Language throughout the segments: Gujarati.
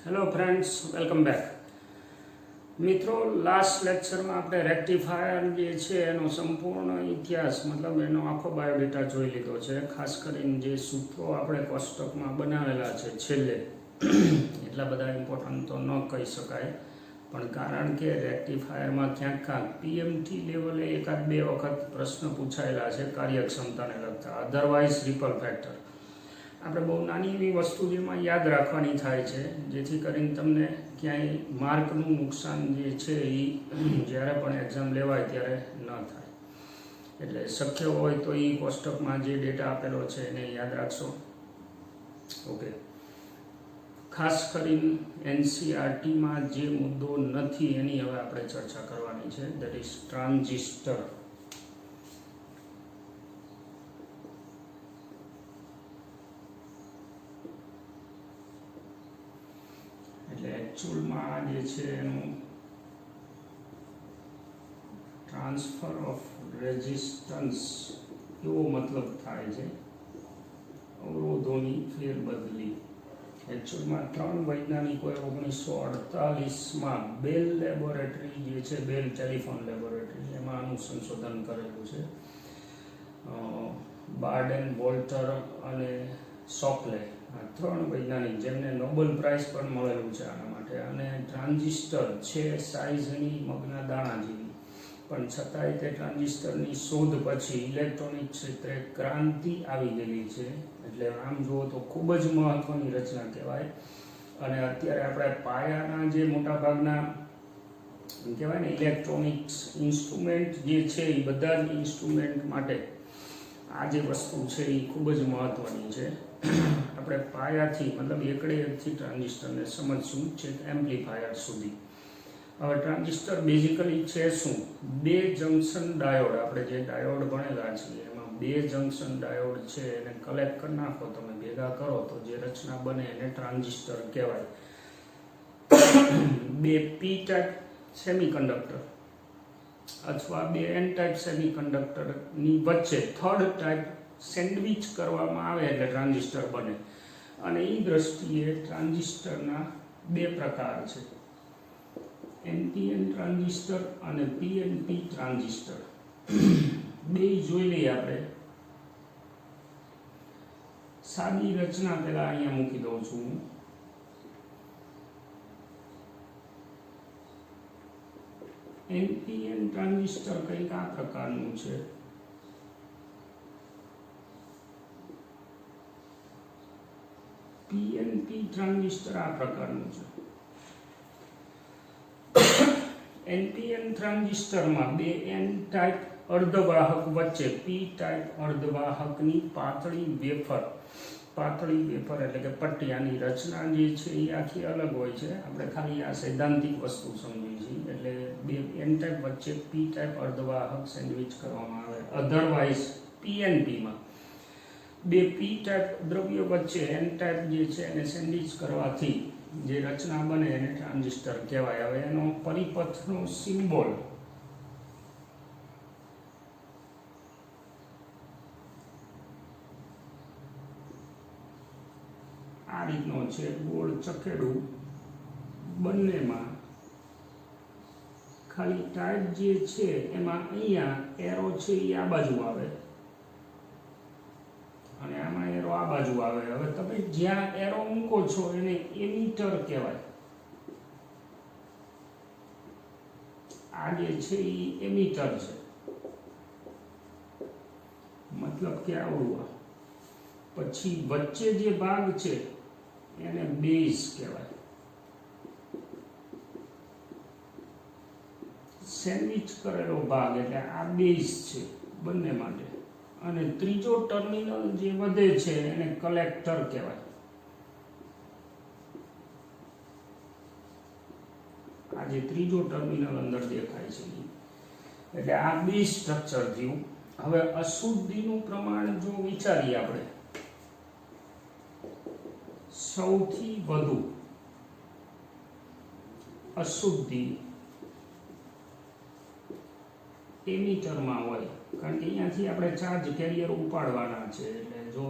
Hello friends, welcome back. મિત્રો, લાસ્ટ લેક્ચરમાં આપણે રેક્ટિફાયર જે છે એનો સંપૂર્ણ ઇતિહાસ મતલબ એનો આખો બાયોડેટા જોઈ લીધો છે. ખાસ કરીને જે સૂત્રો આપણે કોષ્ટકમાં બનાવેલા છે છેલ્લે એટલા બધા ઇમ્પોર્ટન્ટ તો ન કહી શકાય, પણ કારણ કે રેક્ટિફાયરમાં ક્યાંક પીએમટી લેવલે એકાદ બે વખત પ્રશ્ન પૂછાયેલા છે કાર્યક્ષમતાને લગતા. અધરવાઇઝ રિપલ ફેક્ટર આપણે બહુ નાની એવી વસ્તુ જેમાં યાદ રાખવાની થાય છે, જેથી કરીને તમને ક્યાંય માર્કનું નુકસાન જે છે એ જ્યારે પણ એક્ઝામ લેવાય ત્યારે ન થાય. એટલે શક્ય હોય તો એ કોષ્ટકમાં જે ડેટા આપેલો છે એને યાદ રાખશો. ઓકે, ખાસ કરીને એનસીઆરટીમાં જે મુદ્દો નથી એની હવે આપણે ચર્ચા કરવાની છે, દેટ ઇઝ ટ્રાન્ઝિસ્ટર. એટલે એકચ્યુઅલમાં જે છે એનું ટ્રાન્સફર ઓફ રેઝિસ્ટન્સ એવો મતલબ થાય છે, અવરોધોની ફેરબદલી. એકચ્યુઅલમાં 3 વૈજ્ઞાનિકોએ 1948માં બેલ લેબોરેટરી જે છે, બેલ ટેલિફોન લેબોરેટરી, એમાં આનું સંશોધન કરેલું છે. બાર્ડેન, વોલ્ટર અને શોકલે, આ 3 વૈજ્ઞાનિક જેમને નોબેલ પ્રાઇઝ પણ મળેલું છે આના માટે. અને ટ્રાન્ઝિસ્ટર છે સાઇઝ એની મગના દાણા જેવી, પણ છતાંય તે ટ્રાન્ઝિસ્ટરની શોધ પછી ઇલેક્ટ્રોનિક ક્ષેત્રે ક્રાંતિ આવી ગયેલી છે. એટલે આમ જુઓ તો ખૂબ જ મહત્વની રચના કહેવાય. અને અત્યારે આપણે પાયાના જે મોટાભાગના કહેવાય ને ઇલેક્ટ્રોનિક્સ ઇન્સ્ટ્રુમેન્ટ જે છે એ બધા જ ઇન્સ્ટ્રુમેન્ટ માટે આ જે વસ્તુ છે એ ખૂબ જ મહત્વની છે. આપણે પાયાથી મતલબ એકડેથી ટ્રાન્ઝિસ્ટરને સમજશું છે એમ્પ્લીફાયર સુધી. હવે ટ્રાન્ઝિસ્ટર બેઝિકલી છે શું? 2 જંક્શન ડાયોડ, આપણે જે ડાયોડ ભણેલા છીએ એમાં 2 જંક્શન ડાયોડ છે, એને કલેક્ટ કરી નાખો તમે, ભેગા કરો તો જે રચના બને એને ટ્રાન્ઝિસ્ટર કહેવાય. 2 પી ટાઈપ સેમિકન્ડક્ટર અથવા 2 એન ટાઈપ સેમિકન્ડક્ટરની વચ્ચે થર્ડ ટાઈપ સેન્ડવિચ કરવામાં આવે એટલે ટ્રાન્ઝિસ્ટર બને. અને એ દ્રષ્ટિએ ટ્રાન્ઝિસ્ટરના 2 પ્રકાર છે, એનપીએન ટ્રાન્ઝિસ્ટર અને પીએનપી ટ્રાન્ઝિસ્ટર. બે જોઈ લઈએ આપણે. સાદી રચના પહેલા અહીંયા મૂકી દઉં છું. એનપીએન ટ્રાન્ઝિસ્ટર કંઈક આ પ્રકારનું છે. પીએનપી ટ્રાન્ઝિસ્ટર આ પ્રકારનું છે. એનપીએન ટ્રાન્ઝિસ્ટરમાં 2 એન ટાઈપ અર્ધવાહક વચ્ચે પી ટાઈપ અર્ધવાહકની પાતળી વેફર એટલે કે પટ્ટી, આની રચના જે છે એ આખી અલગ હોય છે. આપણે ખાલી આ સૈદ્ધાંતિક વસ્તુ સમજી છીએ. એટલે 2 એન ટાઈપ વચ્ચે પી ટાઈપ અર્ધવાહક સેન્ડવિચ કરવામાં આવે. અધરવાઇઝ પીએનપીમાં 2 પી ટાઈપ દ્રવ્ય વચ્ચે એન ટાઈપ જે છે એને સેન્ડવિચ કરવાથી જે રચના બને એને ટ્રાન્ઝિસ્ટર કહેવાય. હવે એનો પરિપથનો સિમ્બોલ આ રીતનો છે, ગોળ ચકેડું. બંનેમાં ખાલી ટાઈપ જે છે એમાં અહીંયા એરો છે એ આ બાજુ આવે અને આમાં એરો આ બાજુ આવે. હવે તમે જ્યાં એરો મૂકો છો એને એમીટર કહેવાય. આ જે છે એ એમીટર છે, મતલબ કે આવડું. પછી વચ્ચે જે ભાગ છે એને બેઝ કહેવાય. સેન્ડવિચ કરેલો ભાગ એટલે આ બેઝ છે બંને માટે. અને ત્રીજો ટર્મિનલ જે વધે છે એને કલેક્ટર કહેવાય. આ જે ત્રીજો ટર્મિનલ અંદર દેખાય છે એટલે આ 2 સ્ટ્રક્ચર થયું. હવે અશુદ્ધિનું પ્રમાણ જો વિચારીએ આપણે, સૌથી વધુ અશુદ્ધિ એમીટરમાં હોય, કારણ કે અહીંયાથી આપણે ચાર્જ કેરિયર ઉપાડવાના છે. એટલે જો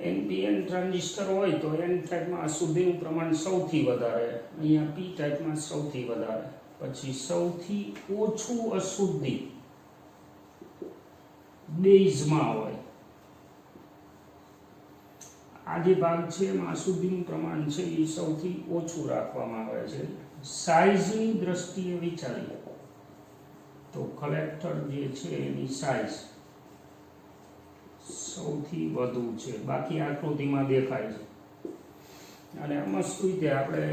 એનપીએન ટ્રાન્ઝિસ્ટર હોય તો એન ટાઈપમાં અશુદ્ધિનું પ્રમાણ સૌથી વધારે, અહીંયા પી ટાઈપમાં સૌથી વધારે. પછી સૌથી ઓછું અશુદ્ધિ બેઝમાં હોય. આ જે ભાગ છે એમાં અશુદ્ધિનું પ્રમાણ છે એ સૌથી ઓછું રાખવામાં આવે છે. સાઇઝની દ્રષ્ટિએ વિચારીએ તો કલેક્ટર જે છે એની સાઇઝ સૌથી વધુ છે, બાકી આકૃતિમાં દેખાય છે. અને મસ્ત રીતે આપણે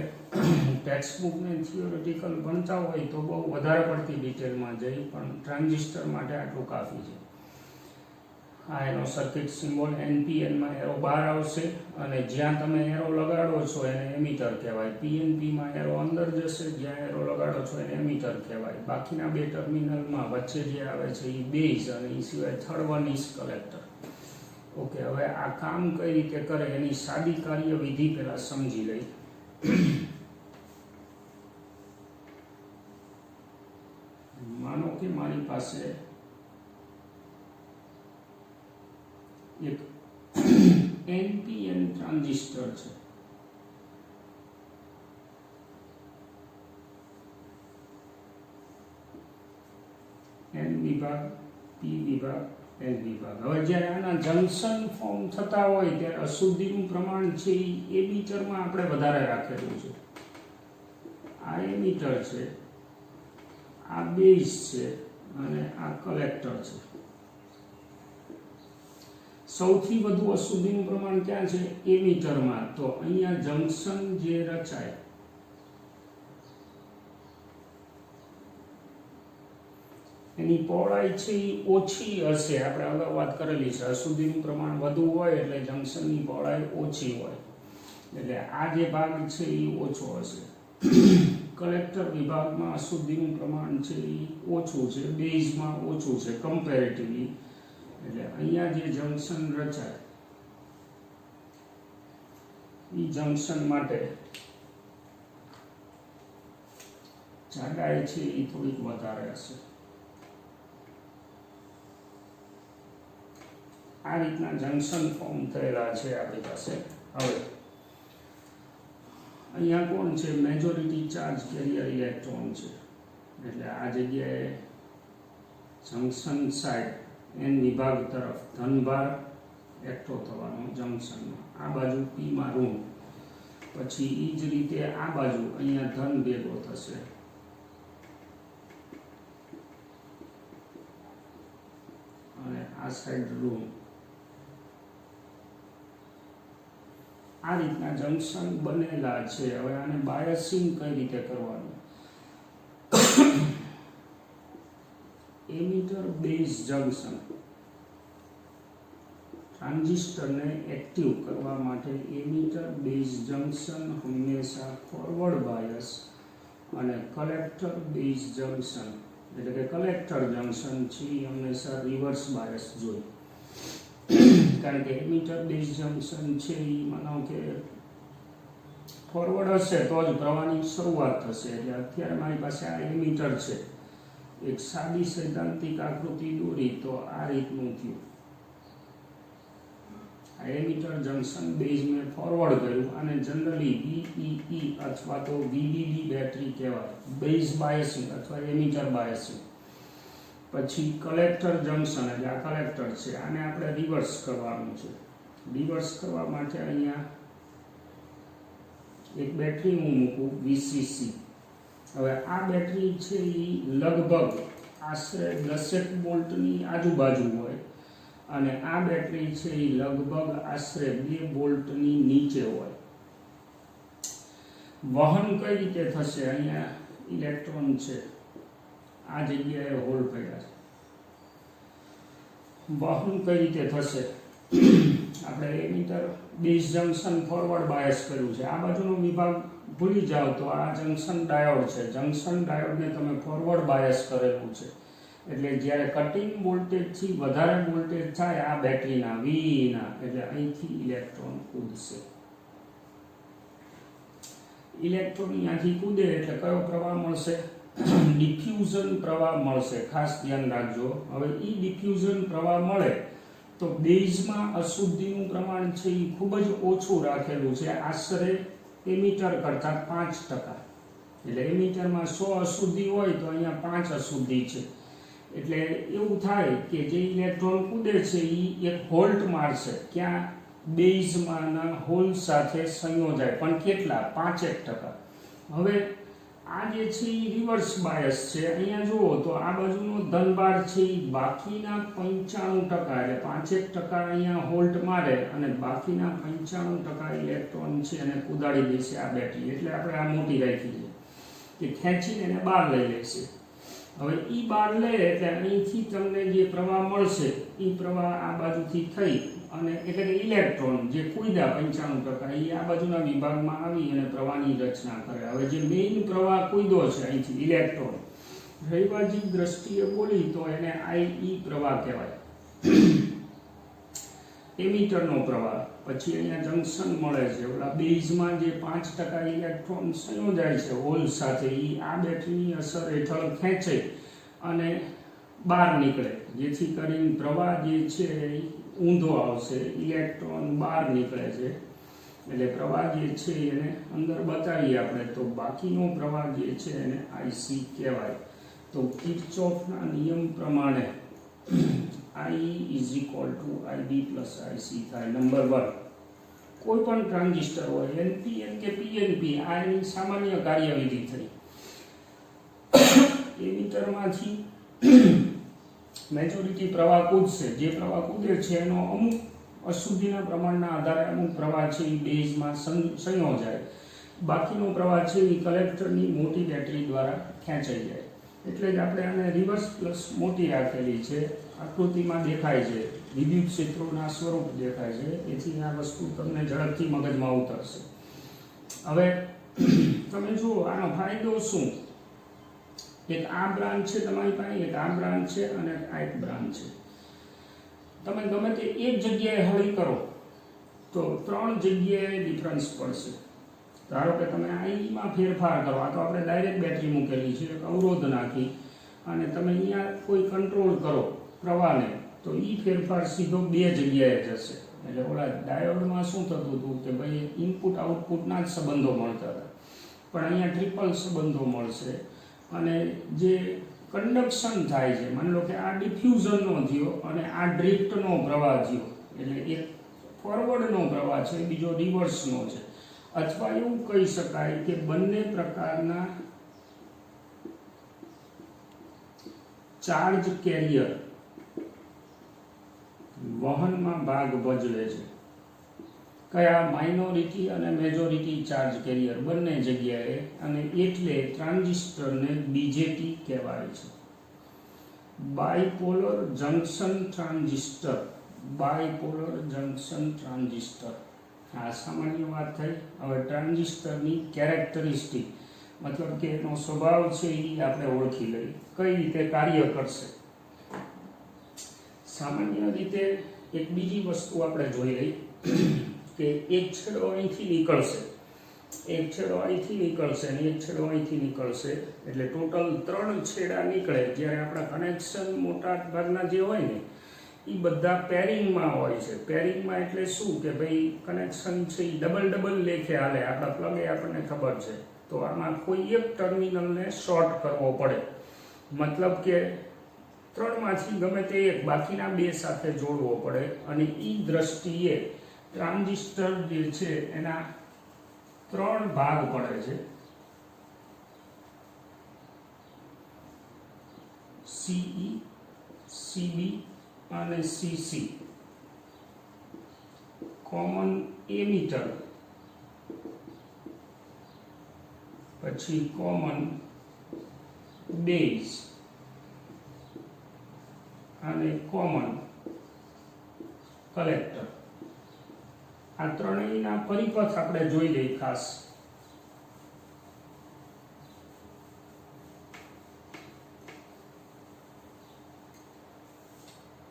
ટેક્સ્ટબુકને થિયોરિટિકલ ભણતા હોય તો બહુ વધારે પડતી ડિટેલમાં જઈ, પણ ટ્રાન્ઝિસ્ટર માટે આટલું કાફી છે. આ એનો સર્કિટ સિમ્બોલ એનપીએનમાં એરો બહાર આવશે અને જ્યાં તમે એરો લગાડો છો એને એમીટર કહેવાય. પીએનપીમાં એરો અંદર જશે, જ્યાં એરો લગાડો છો એને એમીટર કહેવાય. બાકીના બે ટર્મિનલમાં વચ્ચે જે આવે છે એ બેઝ અને એ સિવાય third one is collector. Okay, હવે આ કામ કઈ રીતે કરે એની સાદી કાર્યવિધિ પહેલા સમજી લઈ. માનો કે મારી પાસે એક એનપીએન ટ્રાન્ઝિસ્ટર છે. એન વિભાગ, પી વિભાગ, એન વિભાગ. હવે જ્યારે આના જંક્શન ફોર્મ થતા હોય ત્યારે અશુદ્ધિનું પ્રમાણ છે એ એમીટરમાં આપણે વધારે રાખેલું છે. આ એમીટર છે, આ બેઝ છે અને આ કલેક્ટર છે. સૌથી વધુ અશુદ્ધિનું પ્રમાણ ક્યાં છે? એમીટરમાં. તો અહીંયા જંક્શન જે રચાય એની પહોળાઈ છે એ ઓછી હશે. આપણે અગાઉ વાત કરેલી છે, અશુદ્ધિનું પ્રમાણ વધુ હોય એટલે જંક્શનની પહોળાઈ ઓછી હોય, એટલે આ જે ભાગ છે એ ઓછો હશે. કલેક્ટર વિભાગમાં અશુદ્ધિનું પ્રમાણ છે એ ઓછું છે, બેઝમાં ઓછું છે કમ્પેરેટિવલી. એટલે અહીંયા જે જંક્શન રચાય એ જંક્શન માટે જાડાઈ છે એ થોડીક વધારે હશે. આ રીતના જંક્શન ફોર્મ થયેલા છે આપણી પાસે. હવે અહીંયા કોણ છે? મેજોરિટી ચાર્જ કેરિયર ઇલેક્ટ્રોન છે. એટલે આ જગ્યાએ જંક્શન સાઈડ એન વિભાગ તરફ ધનભાર એકઠો થવાનો જંક્શનમાં. આ બાજુ પીમાં ઋણ. પછી એ જ રીતે આ બાજુ અહીંયા ધન ભેગો થશે અને આ સાઈડ ઋણ. આ રીતના જંક્શન બનેલા છે. હવે આને બાયસિંગ કઈ રીતે કરવાનું? Emitter base junction. ટ્રાન્ઝિસ્ટરને એક્ટિવ કરવા માટે એમીટર બેઝ જંક્શન હંમેશા ફોરવર્ડ બાયસ અને કલેક્ટર બેઝ જંક્શન એટલે કે કલેક્ટર જંક્શન છે એ હંમેશા રિવર્સ બાયસ જોઈએ. કારણ કે એમીટર બેઝ જંક્શન છે એ માનો કે ફોરવર્ડ હશે તો જ પ્રવાહની શરૂઆત થશે. એટલે અત્યારે મારી પાસે આ એમીટર છે. એક સાદી સૈદ્ધાંતિક આકૃતિ દોરી તો આ રીતનું થયું. આ એમીટર જંક્શન બેઝ મેં ફોરવર્ડ કર્યું અને જનરલી VEE અથવા તો VDD બેટરી કહેવાય, બેઝ બાયસિંગ અથવા એમીટર બાયસિંગ. પછી કલેક્ટર જંક્શન એટલે આ કલેક્ટર છે, આને આપણે રિવર્સ કરવાનું છે. રિવર્સ કરવા માટે અહીંયા એક બેટરી હું મૂકું VCC. હવે આ બેટરી છે એ લગભગ આશરે 10 વોલ્ટની આજુબાજુ હોય અને આ બેટરી છે એ લગભગ આશરે 2 વોલ્ટની નીચે હોય. વહન કઈ રીતે થશે? અહીંયા ઇલેક્ટ્રોન છે, આ જગ્યાએ હોલ પડ્યા છે. વહન કઈ રીતે થશે? આપણે emitter base junction forward bias કર્યું છે. આ બાજુનો વિભાગ ભૂલી જાઓ તો આ જંક્શન ડાયોડ છે. જંક્શન ડાયોડને તમે ફોરવર્ડ બાયસ કરેલું છે. એટલે જ્યારે કટિંગ વોલ્ટેજથી વધારે વોલ્ટેજ થાય આ બેટરીના VEના, એટલે અહીંથી ઇલેક્ટ્રોન કૂદશે. ઇલેક્ટ્રોન અહીંયાથી કૂદે એટલે કયો પ્રવાહ મળશે? ડિફ્યુઝન પ્રવાહ મળશે. ખાસ ધ્યાન રાખજો. હવે એ ડિફ્યુઝન પ્રવાહ મળે તો બેઝમાં અશુદ્ધિનું પ્રમાણ છે એ ખૂબ જ ઓછું રાખેલું છે, આશરે એમીટર કરતાં 5%. એટલે એમીટરમાં 100 અશુદ્ધિ હોય તો અહીંયા 5 અશુદ્ધિ છે. એટલે એવું થાય કે જે ઇલેક્ટ્રોન કૂદે છે એ એક હોલ્ટ મારશે, ક્યાં બેઝમાંના હોલ સાથે સંયોજાય, પણ કેટલા? 5%. હવે આ જે છે એ રિવર્સ બાયસ છે. અહીંયા જુઓ તો આ બાજુનો ધનભાર છે એ બાકીના 95%, એટલે 5% અહીંયા હોલ્ટ મારે અને બાકીના 95% ઇલેક્ટ્રોન છે એને કુદાડી દેશે આ બેટરી. એટલે આપણે આ મોટી રાખી છે કે ખેંચીને એને બહાર લઈ લેશે. હવે એ બહાર લે એટલે અહીંથી તમને જે પ્રવાહ મળશે એ પ્રવાહ આ બાજુથી થઈ અને એટલે કે ઇલેક્ટ્રોન જે કૂદ્યા 95% એ આ બાજુના વિભાગમાં આવી અને પ્રવાહની રચના કરે. હવે જે મેઇન પ્રવાહ કૂદ્યો છે અહીંથી ઇલેક્ટ્રોન, રૈવાજિક દ્રષ્ટિએ બોલી તો એને આઈ પ્રવાહ કહેવાય, એમીટરનો પ્રવાહ. પછી અહીંયા જંક્શન મળે છે, ઓલા બેઝમાં જે 5% ઇલેક્ટ્રોન સંયોજાય છે હોલ સાથે, એ આ બેટરીની અસર હેઠળ ખેંચે અને બહાર નીકળે, જેથી કરીને પ્રવાહ જે છે એ ઊંધો આવશે, ઇલેક્ટ્રોન બહાર નીકળે છે. એટલે પ્રવાહ જે છે એને અંદર બતાવીએ આપણે તો બાકીનો પ્રવાહ જે છે એને આઈસી કહેવાય. તો કિર્ચોફના નિયમ પ્રમાણે I is equal to IB plus IC થાય. નંબર 1, કોઈ પણ ટ્રાન્ઝિસ્ટર હોય NPN કે PNP, આ એની સામાન્ય કાર્યવિધિ થઈ. એમીટરમાંથી મેજોરિટી પ્રવાહ કૂદશે, જે પ્રવાહ કૂદે છે એનો અમુક અશુદ્ધિના પ્રમાણના આધારે અમુક પ્રવાહ છે એ બેઝમાં સંયોજાય, બાકીનો પ્રવાહ છે એ કલેક્ટરની મોટી બેટરી દ્વારા ખેંચાઈ જાય. એટલે જ આપણે આને રિવર્સ પ્લસ મોટી રાખેલી છે. આકૃતિમાં દેખાય છે, વિદ્યુત ક્ષેત્રોના સ્વરૂપ દેખાય છે, એથી આ વસ્તુ તમને ઝડપથી મગજમાં ઉતરશે. હવે તમે જુઓ આનો ફાયદો શું? એક આ બ્રાન્ચ છે તમારી પાસે, એક આ બ્રાન્ચ છે અને આ એક બ્રાન્ચ છે. તમે ગમે તે એક જગ્યાએ હળી કરો તો 3 જગ્યાએ ડિફરન્સ પડશે. ધારો કે તમે આઈમાં ફેરફાર કરો, આ તો આપણે ડાયરેક્ટ બેટરી મૂકેલી છે, અવરોધ નાખી અને તમે અહીંયા કોઈ કંટ્રોલ કરો પ્રવાહને, તો એ ફેરફાર સીધો 2 જગ્યાએ જશે. એટલે ઓલા ડાયોડમાં શું થતું હતું કે ભાઈ ઇનપુટ આઉટપુટના જ સંબંધો મળતા હતા, પણ અહીંયા ટ્રિપલ સંબંધો મળશે. અને જે કન્ડક્શન થાય છે, માની લો કે આ ડિફ્યુઝનનો થયો અને આ ડ્રિફ્ટનો પ્રવાહ થયો, એટલે એક ફોરવર્ડનો પ્રવાહ છે, બીજો રિવર્સનો છે. અથવા એવું કહી શકાય કે બંને પ્રકારના ચાર્જ કેરિયર વહનમાં ભાગ ભજવે છે. કયા? માઇનોરિટી અને મેજોરિટી ચાર્જ કેરિયર બંને જગ્યાએ, અને એટલે ટ્રાન્ઝિસ્ટરને બીજેટી કહેવાય છે. Bipolar junction transistor, bipolar junction transistor. આ સામાન્ય વાત થઈ. હવે ટ્રાન્ઝિસ્ટરની કેરેક્ટરિસ્ટિક, મતલબ કે એનો સ્વભાવ છે એ આપણે ઓળખી લઈએ, કઈ રીતે કાર્ય કરશે. સામાન્ય રીતે એક બીજી વસ્તુ આપણે જોઈ લઈ કે એક છેડો અહીંથી નીકળશે, એક છેડો અહીંથી નીકળશે અને એક છેડો અહીંથી નીકળશે, એટલે ટોટલ 3 છેડા નીકળે. જ્યારે આપણા કનેક્શન મોટા ભાગના જે હોય ને એ બધા પેરિંગમાં હોય છે. પેરિંગમાં એટલે શું કે ભાઈ કનેક્શન છે એ ડબલ લેખે હાલે. આપણા પ્લગે આપણને ખબર છે, તો આમાં કોઈ એક ટર્મિનલને શોર્ટ કરવો પડે, મતલબ કે 3માંથી ગમે તે એક બાકીના 2 સાથે જોડવો પડે. અને એ દ્રષ્ટિએ ટ્રાન્ઝિસ્ટર જે છે એના 3 ભાગ પડે છે, CE, CB અને CC. કોમન એમીટર, પછી કોમન બેઝ અને કોમન કલેક્ટર. આ ત્રણેયના પરિપથ આપણે જોઈ લઈએ ખાસ.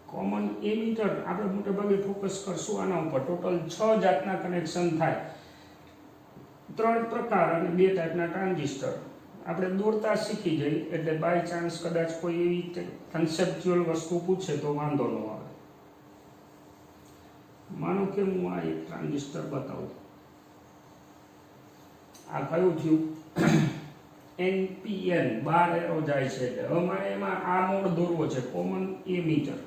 કોમન એમીટર આપણે મોટે ભાગે ફોકસ કરશું આના ઉપર. ટોટલ 6 જાતના કનેક્શન થાય, 3 પ્રકાર અને 2 ટાઈપના ટ્રાન્ઝિસ્ટર. આપણે દોરતા શીખી જઈએ એટલે બાય ચાન્સ કદાચ કોઈ એવી કન્સેપ્ચ્યુઅલ વસ્તુ પૂછે તો વાંધો ન આવે. માનો કે હું આ એક ટ્રાન્ઝિસ્ટર બતાવું, આ કયું થયું NPN, 12 એરો જાય છે એટલે હવે મારે એમાં આ મોડ દોરવો છે, કોમન એમીટર.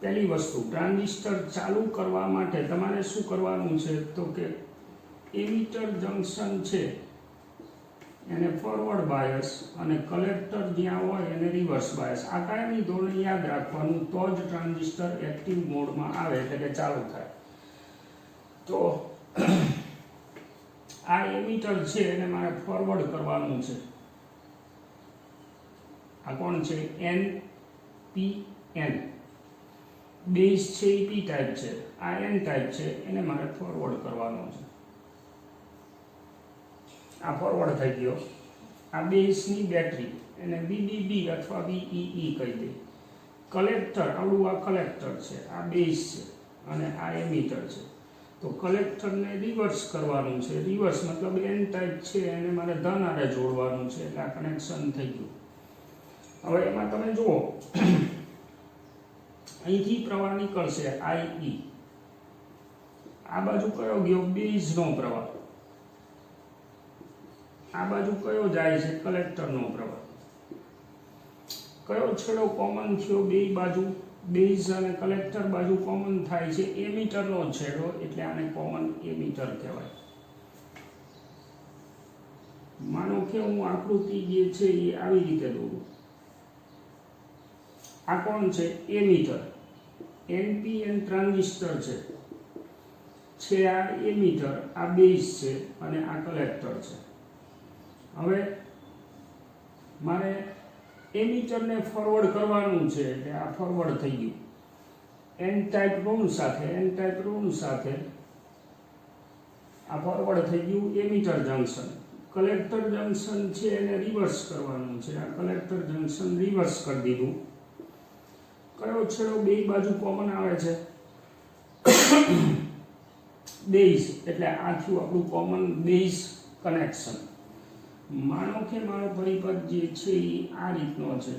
પહેલી વસ્તુ, ટ્રાન્ઝિસ્ટર ચાલુ કરવા માટે તમારે શું કરવાનું છે તો કે એમીટર જંકશન છે એને ફોરવર્ડ બાયસ અને કલેક્ટર જ્યાં હોય એને રિવર્સ બાયસ. આ કાયમી ધોરણે યાદ રાખવાનું, તો જ ટ્રાન્ઝિસ્ટર એક્ટિવ મોડમાં આવે એટલે કે ચાલુ થાય. તો આ એમીટર છે એને મારે ફોરવર્ડ કરવાનું છે. આ કોણ છે? NPN. બેઝ છે એ P ટાઈપ છે, આ N ટાઈપ છે, એને મારે ફોરવર્ડ કરવાનો છે. આ ફોરવર્ડ થઈ ગયો. આ બેઝની બેટરી એને VBB અથવા VEE કહી દે. કલેક્ટર, આવડું આ કલેક્ટર છે, આ બેઝ છે અને આ એમીટર છે. તો કલેક્ટરને રિવર્સ કરવાનું છે. રિવર્સ મતલબ N ટાઈપ છે એને મારે ધન આરે જોડવાનું છે એટલે આ કનેક્શન થઈ ગયું. હવે એમાં તમે જુઓ અહીંથી પ્રવાહ નીકળશે IE. આ બાજુ કયો ગયો? બેઝનો પ્રવાહ. આ બાજુ કયો જાય છે? કલેક્ટરનો પ્રવાહ. કયો છેડો કોમન થયો? બે બાજુ બેઝ અને કલેક્ટર બાજુ કોમન થાય છે એમીટરનો છેડો, એટલે આને કોમન એમીટર કહેવાય. માનો કે હું આકૃતિ જે છે એ આવી રીતે દોરું. આ કોણ છે? એમીટર. NPN ટ્રાન્ઝિસ્ટર છે આ એમીટર, આ બેઝ છે અને આ કલેક્ટર છે. હવે મારે એમીટરને ફોરવર્ડ કરવાનું છે એટલે આ ફોરવર્ડ થઈ ગયું. N ટાઈપ ઋણ સાથે N ટાઈપ ઋણ સાથે આ ફોરવર્ડ થઈ ગયું એમીટર જંકશન. કલેક્ટર જંકશન છે એને રિવર્સ કરવાનું છે. આ કલેક્ટર જંકશન રિવર્સ કરી દીધું. કયો છેડો બે બાજુ કોમન આવે છે? બેઝ, એટલે આ થયું આપણું કોમન બેઝ કનેક્શન. માનો કે મારો પરિપથ જે છે એ આ રીતનો છે.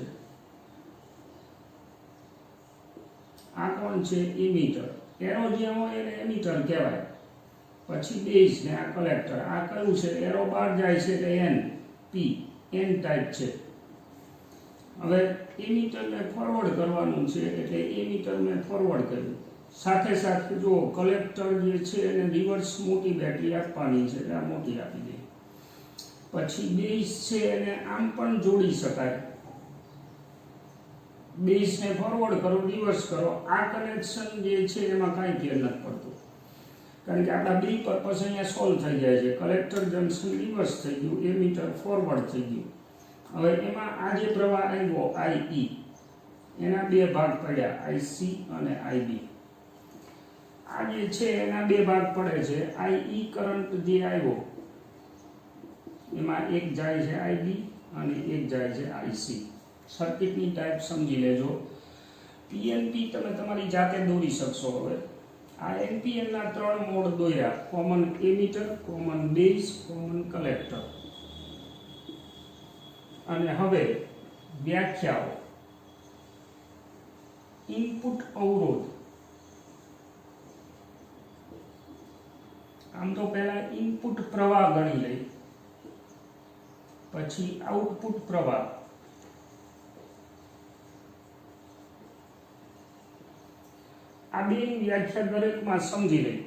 આ કોણ છે? એમીટર. એરો જ્યાં હોય એને એમીટર કહેવાય. પછી બેઝ ને આ કલેક્ટર. આ કયું છે? એરો બહાર જાય છે એટલે N ટાઈપ છે. હવે એમીટરને ફોરવર્ડ કરવાનું છે એટલે એમીટર મેં ફોરવર્ડ કર્યું. સાથે સાથે જો કલેક્ટર જે છે એને રિવર્સ મોટી બેટરી આપવાની છે એટલે આ મોટી આપી દે. પછી બેઝ છે એને આમ પણ જોડી શકાય. બેઝને ફોરવર્ડ કરો, રિવર્સ કરો. આ કનેક્શન જે છે એમાં કાંઈ ફેર નથી પડતો, કારણ કે આપણા બે પર્પસ અહીંયા સોલ્વ થઈ જાય છે. કલેક્ટર જંકશન રિવર્સ થઈ ગયું, એમીટર ફોરવર્ડ થઈ ગયું. હવે એમાં આ જે પ્રવાહ આવ્યો IE, એના બે ભાગ પડ્યા, IC અને IB. આ જે છે એના બે ભાગ પડે છે. IE કરંટ જે આવ્યો એમાં એક જાય છે IB અને એક જાય છે IC. સર્કિટની ટાઈપ સમજી લેજો. PNP તમે તમારી જાતે દોરી શકશો. હવે આ NPN ના 3 મોડ દોર્યા: common emitter, common base, common collector. અને હવે વ્યાખ્યાઓ. ઇનપુટ અવરોધ. આમ તો પહેલા ઇનપુટ પ્રવાહ ગણી લઈ, પછી આઉટપુટ પ્રવાહ. આ બેની વ્યાખ્યા દરેકમાં સમજી લઈ.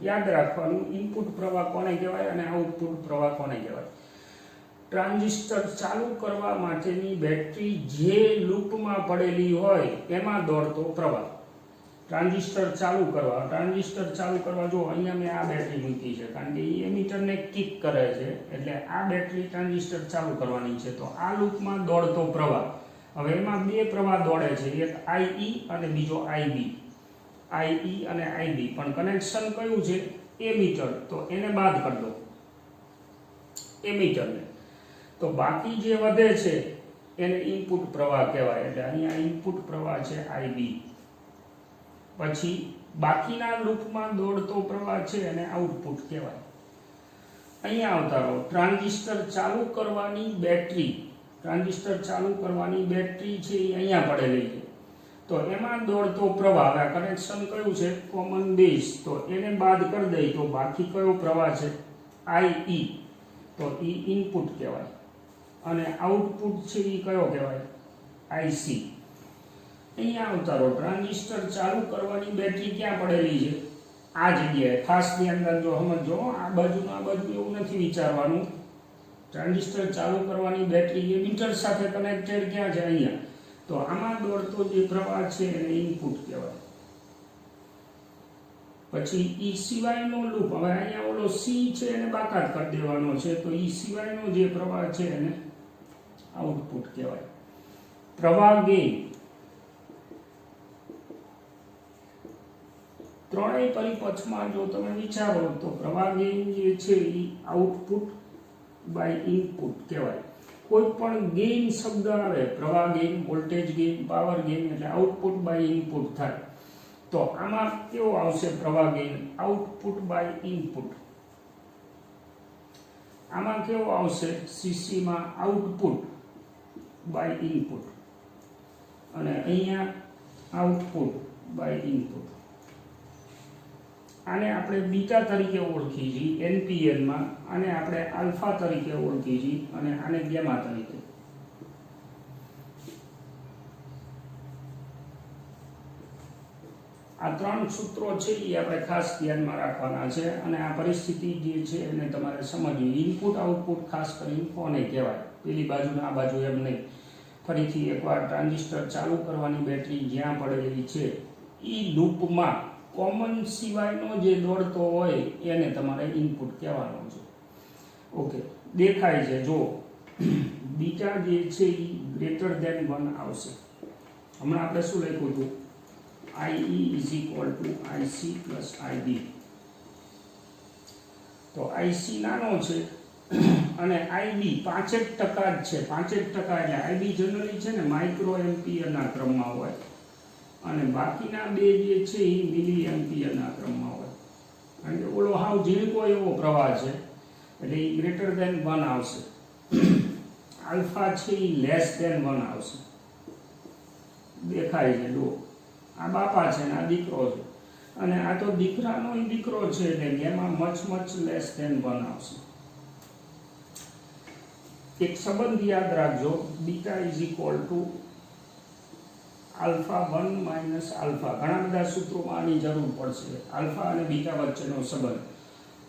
યાદ રાખવાનું, ઇનપુટ પ્રવાહ કોને કહેવાય અને આઉટપુટ પ્રવાહ કોને કહેવાય. ટ્રાન્ઝિસ્ટર ચાલુ કરવા માટેની બેટરી જે લૂપમાં પડેલી હોય એમાં દોડતો પ્રવાહ. ટ્રાન્ઝિસ્ટર ચાલુ કરવા જો અહીંયા મેં આ બેટરી મૂકી છે, કારણ કે એ એમીટરને કિક કરે છે એટલે આ બેટરી ટ્રાન્ઝિસ્ટર ચાલુ કરવાની છે. તો આ લૂપમાં દોડતો પ્રવાહ, હવે એમાં બે પ્રવાહ દોડે છે, એક IE અને બીજો IB. IE અને IB, પણ કનેક્શન કયું છે? એમીટર. તો એને બાદ કરી દો, એમીટરને. તો બાકી જે વધે છે એને ઇનપુટ પ્રવાહ કહેવાય. એટલે અહીંયા ઇનપુટ પ્રવાહ છે IB. પછી બાકીના લૂપમાં દોડતો પ્રવાહ છે એને આઉટપુટ કહેવાય. અહીંયા આવતા રહો. ટ્રાન્ઝિસ્ટર ચાલુ કરવાની બેટરી છે એ અહીંયા પડેલી છે. તો એમાં દોડતો પ્રવાહ, આ કનેક્શન કયું છે? Common base. તો એને બાદ કરી દઈ તો બાકી કયો પ્રવાહ છે? IE. તો એ ઇનપુટ કહેવાય અને આઉટપુટ છે એ કયો કહેવાય? IC. અહીંયા ઉતારો, ટ્રાન્ઝિસ્ટર ચાલુ કરવાની બેટરી ક્યાં પડેલી છે? આ જગ્યાએ. ખાસ ધ્યાન રાખજો, સમજો. આ બાજુ એવું નથી વિચારવાનું. ટ્રાન્ઝિસ્ટર ચાલુ કરવાની બેટરી એ મીટર સાથે કનેક્ટેડ ક્યાં છે? અહીંયા. તો આમાં દોડતો જે પ્રવાહ છે એને ઇનપુટ કહેવાય. પછી ઈ સિવાયનો લૂપ, હવે અહીંયા ઓલો સી છે એને બાકાત કરી દેવાનો છે, તો ઈ સિવાયનો જે પ્રવાહ છે એને આઉટપુટ કહેવાય. પ્રવાહ ગેઇન ત્રણેય પરિપથમાં જો તમે વિચારો તો પ્રવાહ ગેઇન જે છે એ આઉટપુટ બાય ઇનપુટ કહેવાય. કોઈ પણ ગેઇન શબ્દ આવે, પ્રવાહ gain, voltage gain, power gain, એટલે આઉટપુટ બાય ઇનપુટ થાય. તો આમાં કેવો આવશે પ્રવાહ ગેઇન? Output by input. આમાં કેવો આવશે? સીસી માં આઉટપુટ બાય ઇનપુટ, અને અહીંયા આઉટપુટ બાય ઇનપુટ. આને આપણે બીટા તરીકે ઓળખી છીએ NPN માં, આને આપણે આલ્ફા તરીકે ઓળખી છીએ અને આને ગેમા તરીકે. આ ત્રણ સૂત્રો છે એ આપણે ખાસ ધ્યાનમાં રાખવાના છે અને આ પરિસ્થિતિ જે છે એને તમારે સમજવી. ઇનપુટ આઉટપુટ ખાસ કરીને કોને કહેવાય? પેલી બાજુ આ બાજુ એમ નહીં. ફરીથી એકવાર, ટ્રાન્ઝિસ્ટર ચાલુ કરવાની બેટરી જ્યાં પડેલી છે એ લૂપમાં કોમન સિવાયનો જે દોડતો હોય એને તમારે ઇનપુટ કહેવાનો છે. ઓકે, દેખાય છે જો બીટા જે છે એ ગ્રેટર ધેન 1 આવશે. હમણાં આપણે શું લખ્યું હતું? IE is equal to IC plus IB. તો IC નાનો છે અને IB 5% જ છે. 5% એટલે IB જનરલી છે ને માઇક્રો એમ્પિયરના ક્રમમાં હોય અને બાકીના બે જે છે એ મિલી એમ્પિયરના ક્રમમાં હોય. કારણ કે ઓલો હાવ ઝીણકો એવો પ્રવાહ છે એટલે એ ગ્રેટર ધેન 1 આવશે. આલ્ફા છે એ લેસ ધેન 1 આવશે. દેખાય છે જો, આ બાપા છે ને આ દીકરો છે, અને આ તો દીકરાનો દીકરો છે એટલે ગેમા મચ લેસ ધેન 1 આવશે. એક સંબંધ યાદ રાખજો, beta is equal to alpha 1 minus alpha. ઘણા બધા સૂત્રોમાં આની જરૂર પડશે, આલ્ફા અને બીટા વચ્ચેનો સંબંધ.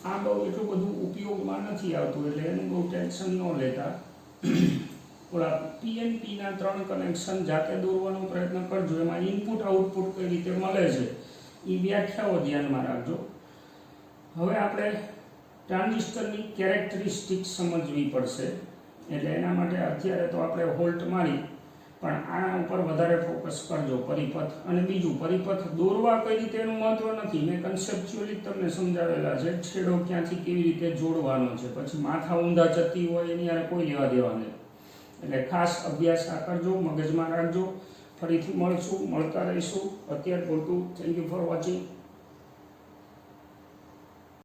આ બહુ એટલું બધું ઉપયોગમાં નથી આવતું એટલે એનું બહુ ટેન્શન ન લેતા. ઓલા PNPના 3 કનેક્શન જાતે દોરવાનો પ્રયત્ન કરજો. એમાં ઇનપુટ આઉટપુટ કઈ રીતે મળે છે એ વ્યાખ્યાઓ ધ્યાનમાં રાખજો. હવે આપણે ટ્રાન્ઝિસ્ટરની કેરેક્ટરિસ્ટિક સમજવી પડશે, એટલે એના માટે અત્યારે તો આપણે હોલ્ટ મારી, પણ આના ઉપર વધારે ફોકસ કરજો. પરિપથ અને બીજું, પરિપથ દોરવા કઈ રીતે એનું મહત્વ નથી, મેં કન્સેપ્ચ્યુઅલી તમને સમજાવેલા છે. છેડો ક્યાંથી કેવી રીતે જોડવાનો છે, પછી માથા ઊંધા જતી હોય એની યાર કોઈ લેવા દેવા નહીં. એટલે ખાસ અભ્યાસ આ કરજો, મગજમાં રાખજો. ફરીથી મળતા રહીશું. અત્યાર પૂરતું થેન્ક યુ ફોર વોચિંગ.